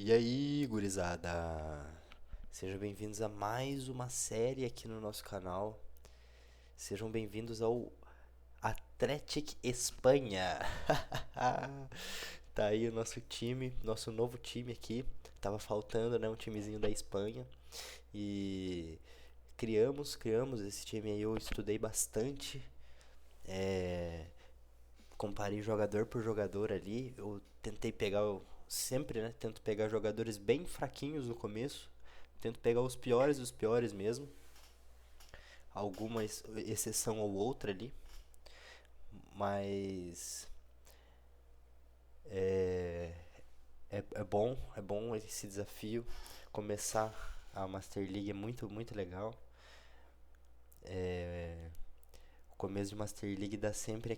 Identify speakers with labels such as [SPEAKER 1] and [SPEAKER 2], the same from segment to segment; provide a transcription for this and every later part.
[SPEAKER 1] E aí, gurizada? Sejam bem-vindos a mais uma série aqui no nosso canal. Sejam bem-vindos ao Athletic Espanha. Tá aí o nosso time, nosso novo time aqui. Tava faltando, né, um timezinho da Espanha. E criamos esse time aí. Eu estudei bastante. É, comparei jogador por jogador ali. Eu tentei pegar, sempre, né? Tento pegar jogadores bem fraquinhos no começo. Tento pegar os piores dos piores mesmo. Alguma exceção ou outra ali. Mas é, é bom esse desafio. Começar a Master League é muito, muito legal. O começo de Master League dá sempre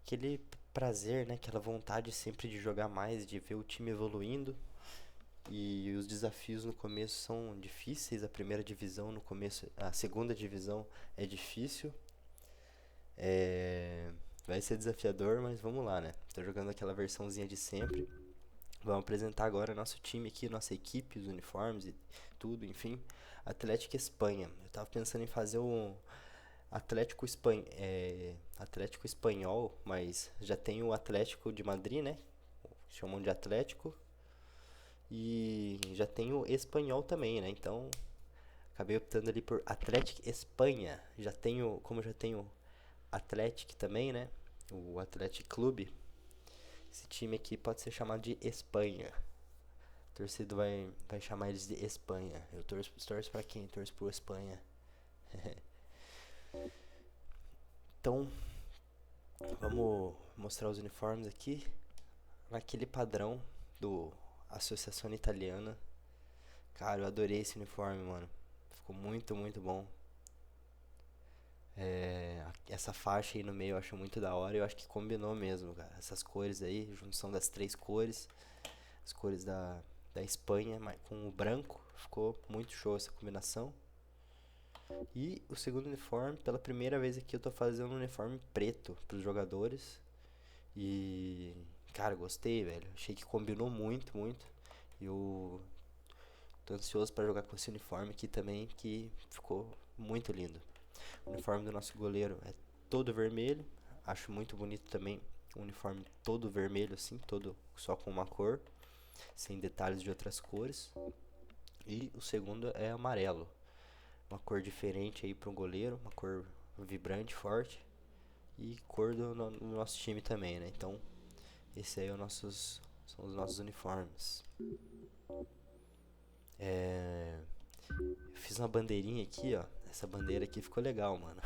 [SPEAKER 1] aquele prazer, né? Aquela vontade sempre de jogar mais, de ver o time evoluindo. E os desafios no começo são difíceis. A primeira divisão no começo, a segunda divisão é difícil. É, vai ser desafiador, mas vamos lá, né? Tô jogando aquela versãozinha de sempre. Vamos apresentar agora nosso time aqui, nossa equipe, os uniformes e tudo, enfim. Atlético Espanha. Eu tava pensando em fazer um Atlético Espanhol, mas já tem o Atlético de Madrid, né? Chamam de Atlético. E já tem o Espanhol também, né? Então acabei optando ali por Atlético Espanha. Como já tenho Atlético também, né? O Atlético Clube. Esse time aqui pode ser chamado de Espanha. O torcedor vai chamar eles de Espanha. Eu torço pra quem? Torço pro Espanha. Então, vamos mostrar os uniformes aqui. Naquele padrão do Associação Italiana. Cara, eu adorei esse uniforme, mano. Ficou muito, muito bom. Essa faixa aí no meio eu acho muito da hora. Eu acho que combinou mesmo, cara. Essas cores aí, junção das três cores. As cores da Espanha com o branco. Ficou muito show essa combinação. E o segundo uniforme, pela primeira vez aqui eu tô fazendo um uniforme preto pros jogadores. E, cara, gostei, velho. Achei que combinou muito, muito. E eu tô ansioso pra jogar com esse uniforme aqui também, que ficou muito lindo. O uniforme do nosso goleiro é todo vermelho. Acho muito bonito também o uniforme todo vermelho, assim, todo só com uma cor, sem detalhes de outras cores. E o segundo é amarelo, uma cor diferente aí para um goleiro, uma cor vibrante, forte e cor do nosso time também, né? Então, esse aí são os nossos uniformes. É, fiz uma bandeirinha aqui, ó. Essa bandeira aqui ficou legal, mano.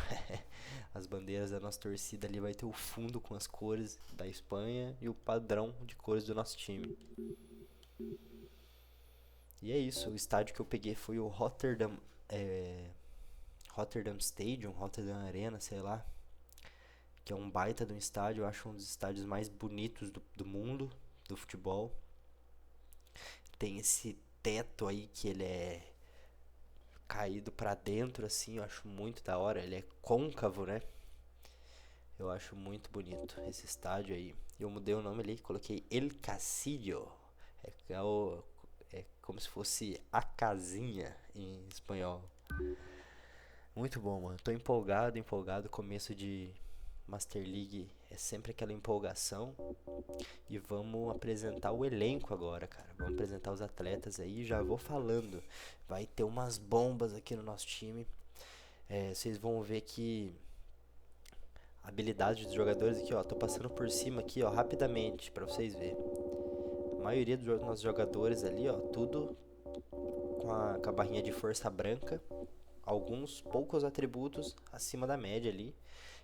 [SPEAKER 1] As bandeiras da nossa torcida ali vai ter o fundo com as cores da Espanha e o padrão de cores do nosso time. E é isso, o estádio que eu peguei foi o Rotterdam Stadium, Rotterdam Arena, sei lá, que é um baita de um estádio, eu acho um dos estádios mais bonitos do mundo, do futebol. Tem esse teto aí que ele é caído pra dentro, assim, eu acho muito da hora, ele é côncavo, né? Eu acho muito bonito esse estádio aí. Eu mudei o nome ali, coloquei El Castillo. É como se fosse a casinha em espanhol. Muito bom, mano. Tô empolgado, empolgado. Começo de Master League é sempre aquela empolgação. E vamos apresentar o elenco agora, cara. Vamos apresentar os atletas aí. Já vou falando. Vai ter umas bombas aqui no nosso time. Vocês vão ver que a habilidade dos jogadores aqui, ó. Tô passando por cima aqui, ó, rapidamente, pra vocês verem. A maioria dos nossos jogadores ali, ó, tudo com a barrinha de força branca. Alguns poucos atributos acima da média ali.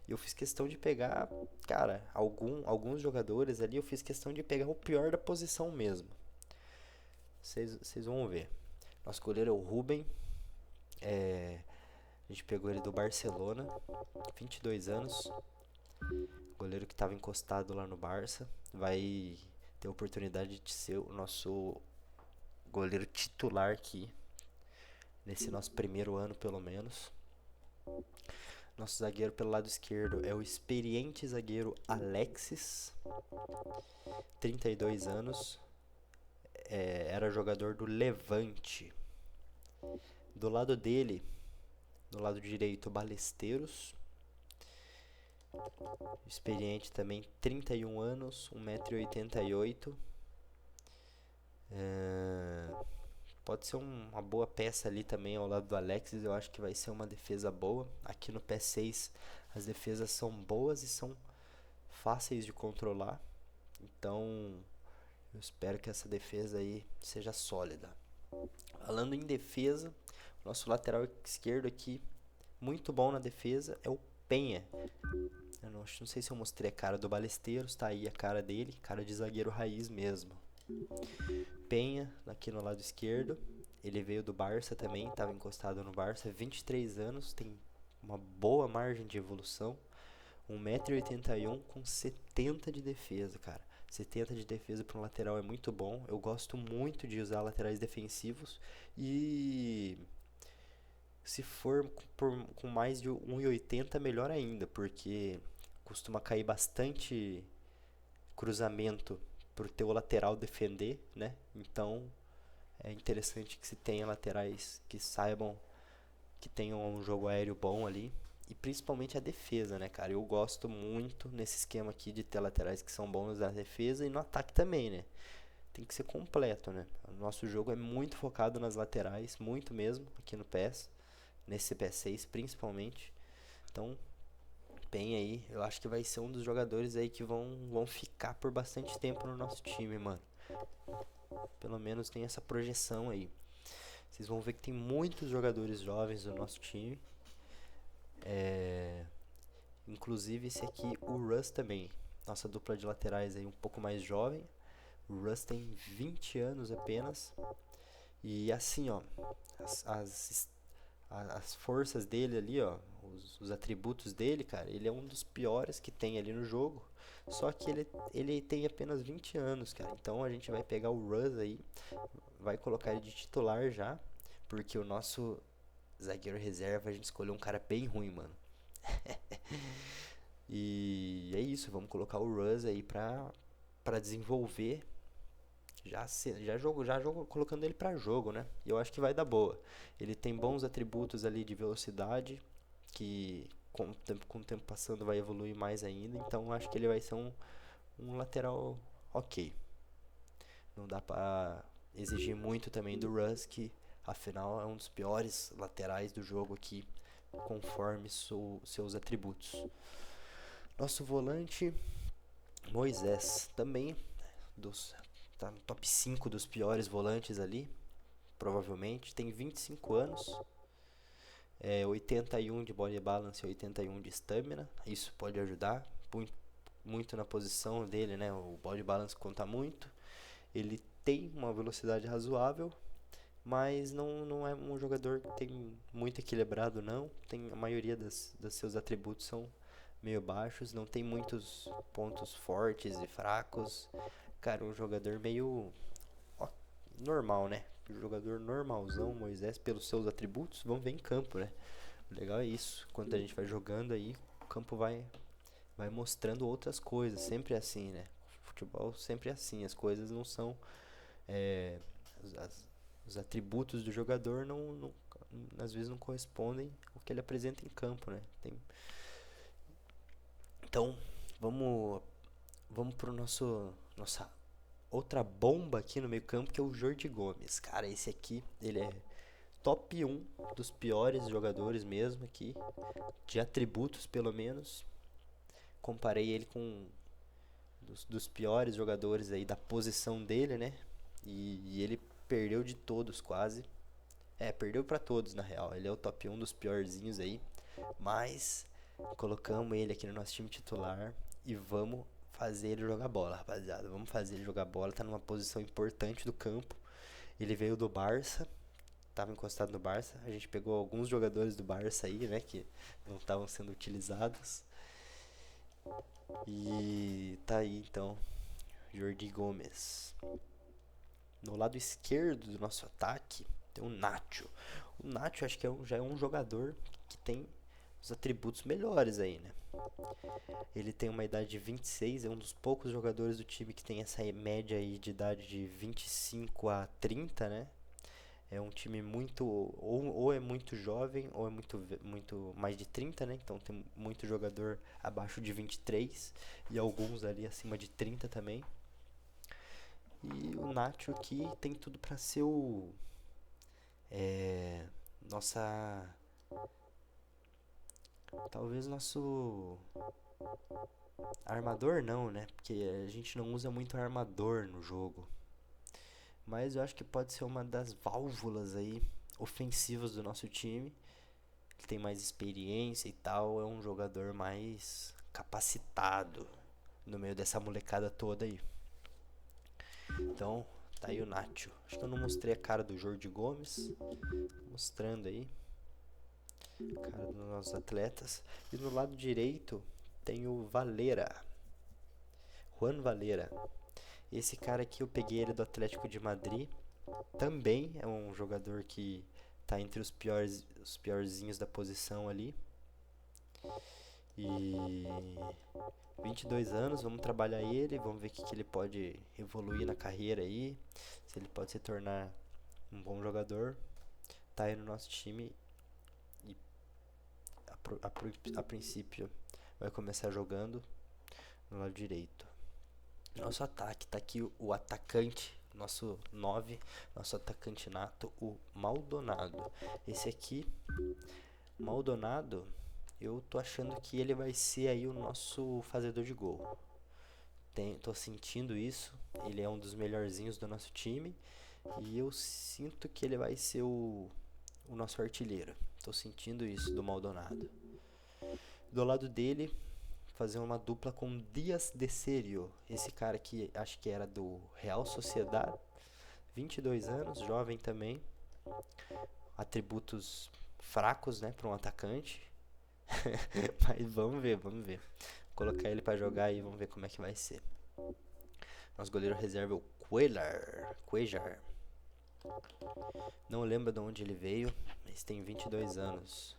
[SPEAKER 1] E eu fiz questão de pegar, cara, alguns jogadores ali, eu fiz questão de pegar o pior da posição mesmo. Vocês vão ver. Nosso goleiro é o Ruben. A gente pegou ele do Barcelona, 22 anos. Goleiro que estava encostado lá no Barça. Vai ter a oportunidade de ser o nosso goleiro titular aqui, nesse nosso primeiro ano pelo menos. Nosso zagueiro pelo lado esquerdo é o experiente zagueiro Alexis, 32 anos. era jogador do Levante. Do lado dele, do lado direito, Balesteiros. Experiente também, 31 anos, 1,88 m. Pode ser uma boa peça ali também ao lado do Alexis. Eu acho que vai ser uma defesa boa. Aqui no PS6 as defesas são boas e são fáceis de controlar. Então eu espero que essa defesa aí seja sólida. Falando em defesa, nosso lateral esquerdo aqui, muito bom na defesa, é o Penha. Eu não sei se eu mostrei a cara do Balesteiros, tá aí a cara dele, cara de zagueiro raiz mesmo. Penha, aqui no lado esquerdo, ele veio do Barça também, estava encostado no Barça, 23 anos, tem uma boa margem de evolução, 1,81 m com 70 de defesa, cara. 70 de defesa para um lateral é muito bom, eu gosto muito de usar laterais defensivos e se for com mais de 1,80 melhor ainda, porque costuma cair bastante cruzamento pro teu lateral defender, né? Então é interessante que se tenha laterais que saibam, que tenham um jogo aéreo bom ali. E principalmente a defesa, né, cara? Eu gosto muito nesse esquema aqui de ter laterais que são bons na defesa e no ataque também, né? Tem que ser completo, né? O nosso jogo é muito focado nas laterais, muito mesmo, aqui no PES. Nesse PS6 principalmente. Então, bem aí, eu acho que vai ser um dos jogadores aí que vão ficar por bastante tempo no nosso time, mano. Pelo menos tem essa projeção aí. Vocês vão ver que tem muitos jogadores jovens no nosso time. Inclusive esse aqui, o Russ também. Nossa dupla de laterais aí um pouco mais jovem. O Russ tem 20 anos apenas. E assim, ó, as forças dele ali, ó, os atributos dele, cara, ele é um dos piores que tem ali no jogo. Só que ele tem apenas 20 anos, cara. Então a gente vai pegar o Russ aí, vai colocar ele de titular já, porque o nosso zagueiro reserva a gente escolheu um cara bem ruim, mano. E é isso, vamos colocar o Russ aí pra desenvolver. Já jogo colocando ele pra jogo, né? E eu acho que vai dar boa. Ele tem bons atributos ali de velocidade, que com o tempo passando vai evoluir mais ainda. Então acho que ele vai ser um lateral ok. Não dá pra exigir muito também do Russ, que afinal é um dos piores laterais do jogo aqui, conforme seus atributos. Nosso volante, Moisés, também tá no top 5 dos piores volantes ali, provavelmente. Tem 25 anos, 81 de body balance e 81 de stamina. Isso pode ajudar muito na posição dele, né? O body balance conta muito. Ele tem uma velocidade razoável, mas não é um jogador que tem muito equilibrado, não. A maioria dos seus atributos são meio baixos, não tem muitos pontos fortes e fracos. Cara, um jogador meio normal, né? Um jogador normalzão, Moisés, pelos seus atributos. Vamos ver em campo, né? O legal é isso. Quando a gente vai jogando aí, o campo vai mostrando outras coisas. Sempre é assim, né? Futebol sempre é assim. As coisas não são... os atributos do jogador às vezes não correspondem ao que ele apresenta em campo, né? Então, vamos pro nossa outra bomba aqui no meio campo, que é o Jordi Gomes. Cara, esse aqui, ele é top 1 dos piores jogadores mesmo aqui, de atributos pelo menos. Comparei ele com dos piores jogadores aí da posição dele, né? E ele perdeu de todos quase. Perdeu pra todos na real. Ele é o top 1 dos piorzinhos aí. Mas colocamos ele aqui no nosso time titular e vamos fazer ele jogar bola, rapaziada. Vamos fazer ele jogar bola. Tá numa posição importante do campo. Ele veio do Barça, tava encostado no Barça. A gente pegou alguns jogadores do Barça aí, né, que não estavam sendo utilizados. E tá aí então, Jordi Gomes. No lado esquerdo do nosso ataque tem o Nacho. O Nacho acho que já é um jogador que tem os atributos melhores aí, né? Ele tem uma idade de 26, é um dos poucos jogadores do time que tem essa média aí de idade de 25 a 30, né? É um time muito, ou é muito jovem, ou é muito mais de 30, né? Então tem muito jogador abaixo de 23 e alguns ali acima de 30 também. E o Nacho aqui tem tudo para ser o nossa, talvez nosso armador não, né? Porque a gente não usa muito armador no jogo. Mas eu acho que pode ser uma das válvulas aí ofensivas do nosso time. Ele tem mais experiência e tal, é um jogador mais capacitado no meio dessa molecada toda aí. Então, tá aí o Nacho. Acho que eu não mostrei a cara do Jordi Gomes. Mostrando aí a cara dos nossos atletas. E no lado direito tem o Valera. Juan Valera. Esse cara aqui eu peguei ele do Atlético de Madrid. Também é um jogador que tá entre os piorzinhos da posição ali. E 22 anos, vamos trabalhar ele, vamos ver o que ele pode evoluir na carreira aí, se ele pode se tornar um bom jogador. Tá aí no nosso time e a princípio vai começar jogando no lado direito. Nosso ataque, tá aqui o atacante, nosso 9, nosso atacante nato, o Maldonado. Esse aqui, Maldonado, eu tô achando que ele vai ser aí o nosso fazedor de gol. Tô sentindo isso, ele é um dos melhorzinhos do nosso time e eu sinto que ele vai ser o nosso artilheiro. Tô sentindo isso do Maldonado. Do lado dele, fazer uma dupla com Díaz de Serio, esse cara que acho que era do Real Sociedad, 22 anos, jovem também, atributos fracos, né, para um atacante, mas vamos ver. Vou colocar ele para jogar e vamos ver como é que vai ser. Nosso goleiro reserva é o Cuellar. Não lembro de onde ele veio, mas tem 22 anos.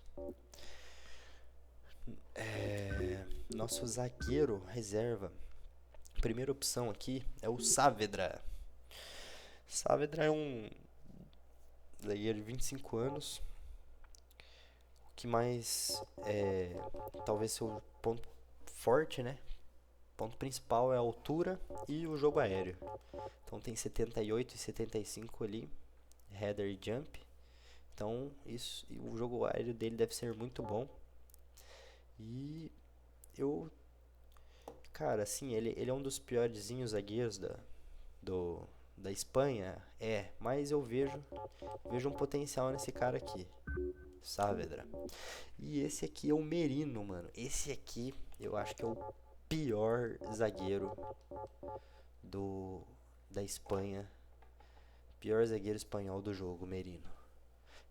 [SPEAKER 1] Nosso zagueiro reserva, primeira opção aqui é o Saavedra. Saavedra é um zagueiro de 25 anos. O que mais talvez seu ponto forte, né? O ponto principal é a altura e o jogo aéreo. Então tem 78 e 75 ali, header e jump. Então o jogo aéreo dele deve ser muito bom. E cara, assim, ele é um dos piorzinhos zagueiros da Espanha, mas eu vejo um potencial nesse cara aqui, Saavedra. E esse aqui é o Merino, mano. Esse aqui eu acho que é o pior zagueiro da Espanha. Pior zagueiro espanhol do jogo, Merino.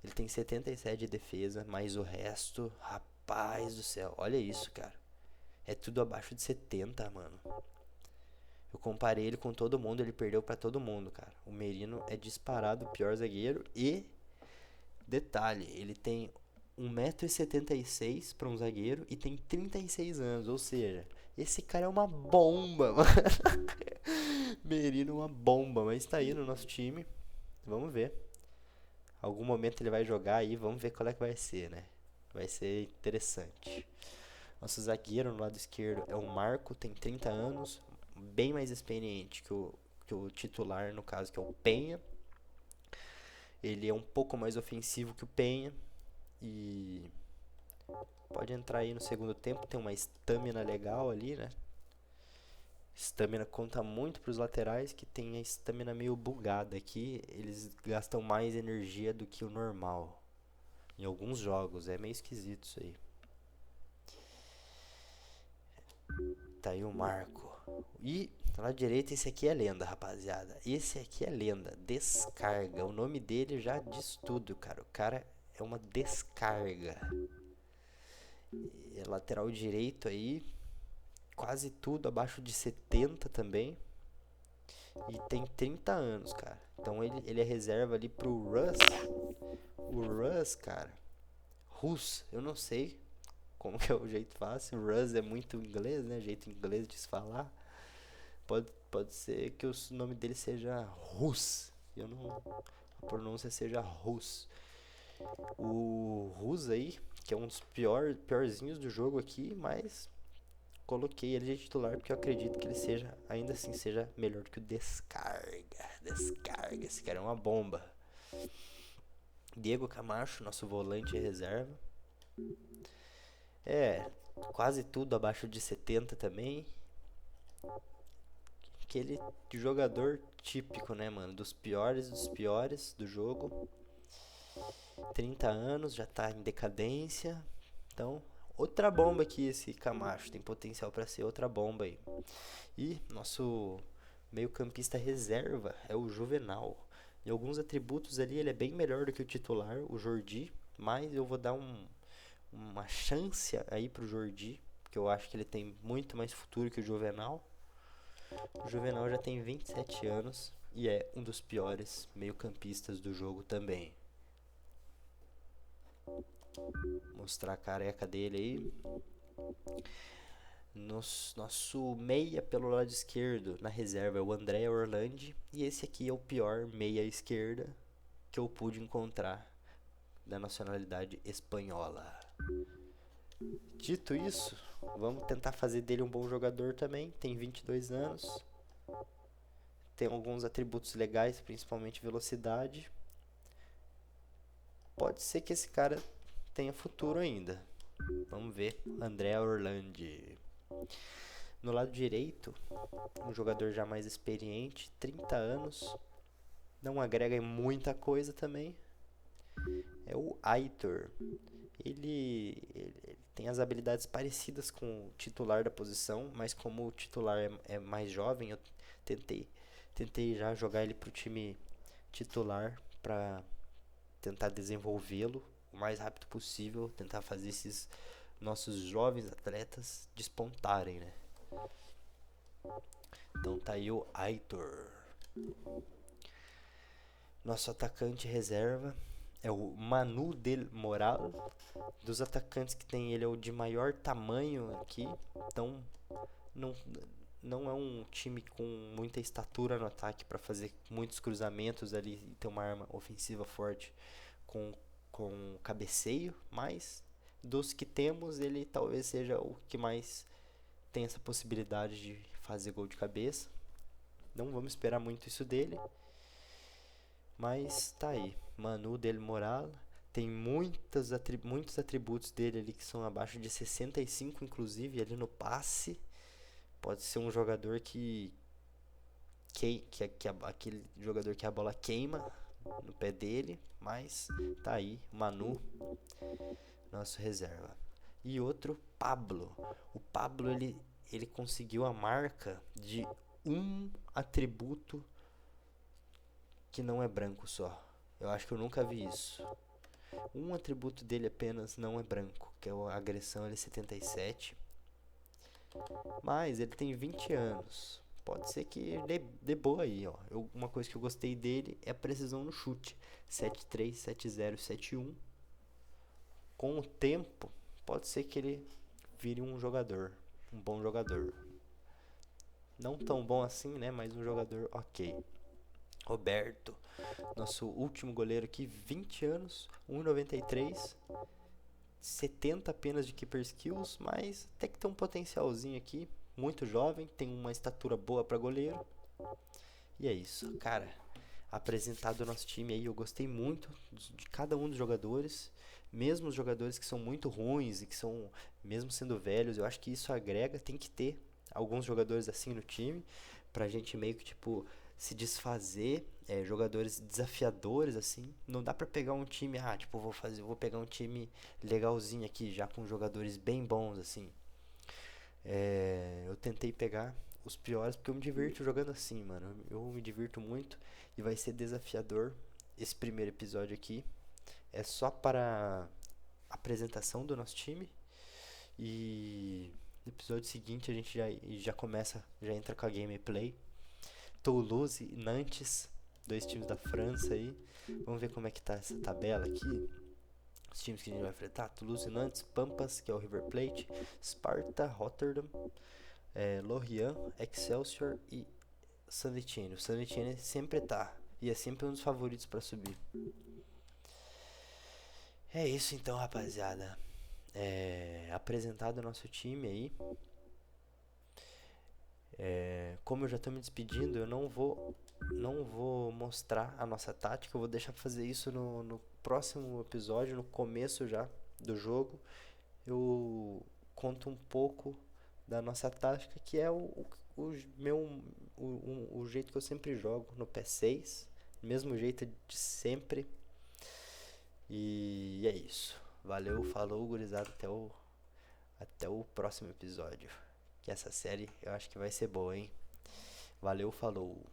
[SPEAKER 1] Ele tem 77 de defesa, mas o resto, rapaz do céu, olha isso, cara. É tudo abaixo de 70, mano. Eu comparei ele com todo mundo, ele perdeu pra todo mundo, cara. O Merino é disparado o pior zagueiro e detalhe, ele tem 1,76 m para um zagueiro e tem 36 anos, ou seja, esse cara é uma bomba, mano. Merino é uma bomba, mas tá aí no nosso time. Vamos ver. Algum momento ele vai jogar aí, vamos ver qual é que vai ser, né? Vai ser interessante. Nosso zagueiro no lado esquerdo é o Marco, tem 30 anos, bem mais experiente que o titular, no caso, que é o Penha. Ele é um pouco mais ofensivo que o Penha e pode entrar aí no segundo tempo, tem uma estamina legal ali, né? Estamina conta muito para os laterais que tem a estamina meio bugada aqui, eles gastam mais energia do que o normal. Em alguns jogos, é meio esquisito isso aí. Tá aí o Marco. E lá direita, esse aqui é lenda, rapaziada. Esse aqui é lenda. Descarga. O nome dele já diz tudo, cara. O cara é uma descarga. É lateral direito aí. Quase tudo abaixo de 70 também. E tem 30 anos, cara. Então ele é reserva ali pro Russ. O Russ, cara. Eu não sei como que é o jeito fácil. Russ é muito inglês, né? Jeito inglês de se falar. Pode ser que o nome dele seja Rus. Eu não, a pronúncia seja Rus. O Rus aí, que é um dos piorzinhos do jogo aqui, mas coloquei ele de titular porque eu acredito que ele seja, ainda assim, seja melhor do que o Descarga. Descarga, esse cara é uma bomba. Diego Camacho, nosso volante reserva. Quase tudo abaixo de 70 também. Aquele jogador típico, né, mano? Dos piores do jogo. 30 anos, já tá em decadência. Então, outra bomba aqui esse Camacho. Tem potencial para ser outra bomba aí. E nosso meio-campista reserva é o Juvenal. Em alguns atributos ali ele é bem melhor do que o titular, o Jordi. Mas eu vou dar uma chance aí pro Jordi, porque eu acho que ele tem muito mais futuro que o Juvenal. O Juvenal já tem 27 anos e é um dos piores meio-campistas do jogo também. Mostrar a careca dele aí. Nosso meia pelo lado esquerdo na reserva é o André Orlandi. E esse aqui é o pior meia esquerda que eu pude encontrar da nacionalidade espanhola. Dito isso, vamos tentar fazer dele um bom jogador também. Tem 22 anos. Tem alguns atributos legais, principalmente velocidade. Pode ser que esse cara tenha futuro ainda. Vamos ver. André Orlandi. No lado direito, um jogador já mais experiente, 30 anos. Não agrega em muita coisa também. É o Aitor. Ele tem as habilidades parecidas com o titular da posição, mas como o titular é mais jovem, eu tentei já jogar ele pro time titular para tentar desenvolvê-lo o mais rápido possível, tentar fazer esses nossos jovens atletas despontarem, né? Então tá aí o Aitor. Nosso atacante reserva é o Manu del Moral. Dos atacantes que tem, ele é o de maior tamanho aqui. Então não, não é um time com muita estatura no ataque para fazer muitos cruzamentos ali e ter uma arma ofensiva forte com cabeceio, mas dos que temos, ele talvez seja o que mais tem essa possibilidade de fazer gol de cabeça. Não vamos esperar muito isso dele, mas tá aí. Manu del Moral tem muitos atributos dele ali que são abaixo de 65, inclusive ali no passe. Pode ser um jogador que aquele jogador que a bola queima no pé dele, mas tá aí, Manu, nosso reserva. E outro, Pablo. O Pablo ele conseguiu a marca de um atributo que não é branco só. Eu acho que eu nunca vi isso. Um atributo dele apenas não é branco, que é a agressão L77. Mas ele tem 20 anos. Pode ser que ele dê boa aí, ó. Uma coisa que eu gostei dele é a precisão no chute. 7-3, 7-0, 7-1. Com o tempo, pode ser que ele vire um jogador. Um bom jogador. Não tão bom assim, né? Mas um jogador ok. Roberto, nosso último goleiro aqui, 20 anos, 1,93. 70 apenas de keeper skills, mas até que tem um potencialzinho aqui. Muito jovem, tem uma estatura boa para goleiro. E é isso, cara. Apresentado o nosso time aí, eu gostei muito de cada um dos jogadores. Mesmo os jogadores que são muito ruins e que são, mesmo sendo velhos, eu acho que isso agrega. Tem que ter alguns jogadores assim no time, pra gente meio que tipo se desfazer, jogadores desafiadores assim. Não dá pra pegar um time, tipo, vou pegar um time legalzinho aqui, já com jogadores bem bons assim. Eu tentei pegar os piores porque eu me divirto jogando assim, mano. Eu me divirto muito e vai ser desafiador esse primeiro episódio aqui. É só para apresentação do nosso time. E no episódio seguinte a gente já começa, já entra com a gameplay. Toulouse e Nantes, dois times da França aí. Vamos ver como é que tá essa tabela aqui. Os times que a gente vai enfrentar: Toulouse, Nantes, Pampas, que é o River Plate, Sparta, Rotterdam, Lorient, Excelsior e San Etienne. O San Etienne sempre tá e é sempre um dos favoritos para subir. É isso então, rapaziada. Apresentado o nosso time aí. Como eu já tô me despedindo, eu não vou mostrar a nossa tática. Eu vou deixar pra fazer isso no próximo episódio, no começo já do jogo. Eu conto um pouco da nossa tática, que é o meu o jeito que eu sempre jogo no P6, mesmo jeito de sempre. E é isso. Valeu, falou, gurizada, até o próximo episódio. Que essa série eu acho que vai ser boa, hein? Valeu, falou.